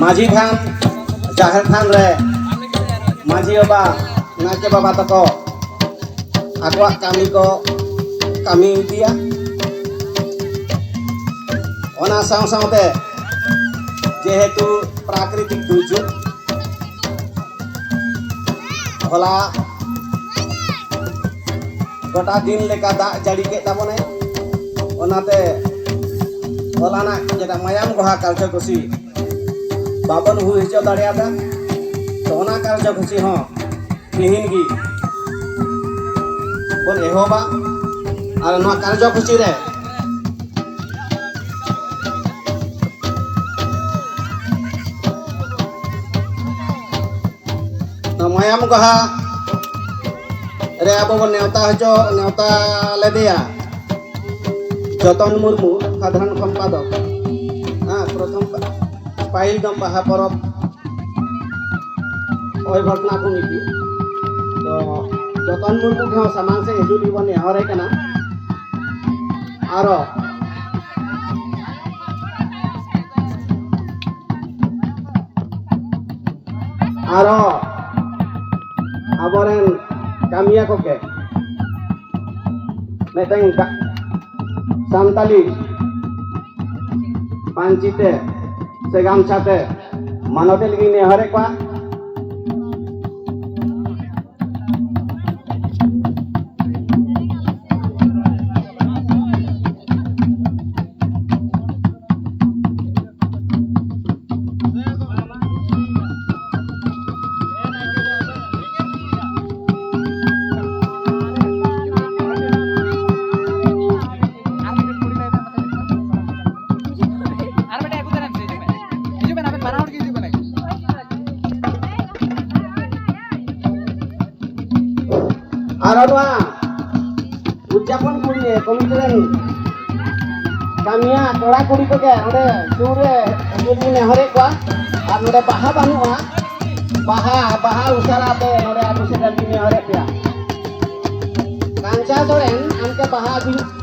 माझी थान जाहिर थान रे माझी बाबा नाके बाबा तको आगवा कमी को कमी दिया ओना साव सावते जेहेतु प्राकृतिक दुर्योग होला गोटा दिन लेका दा जाड़ी के ताबने ओनाते होलाना जेटा मायाम गोहा कालचे कुसी बाबन हुई हिजो दाड़ियादा तो ओना कालचे कुसी हो तिहिन गी बोन एहोबा आर नोआ कालचे कुसी रे मायाम गोहा रे अब नेवता हजो नेवता लेदिया जतन मुर्मू साधारण सम्पादक प्रथम पाइल दम बाहा परब ओय घटना को नीति तो जतन मुर्मू के सामान से हिजुली बने हरे कना आरो आरो aboren kamiya ko ke meteng santali pancite segam chate manote lagi ne hare kwa आरोडवा उद्यापन कुड़ी कमिटरेन कामिया कोड़ा कुड़ी को के ओडे सुरे जुली ने हरे को आर नोडे बाहा बानुआ बाहा उसाराते नोडे आदुसे ने हरे पिया कांचा सोरेन हमके बाहा भी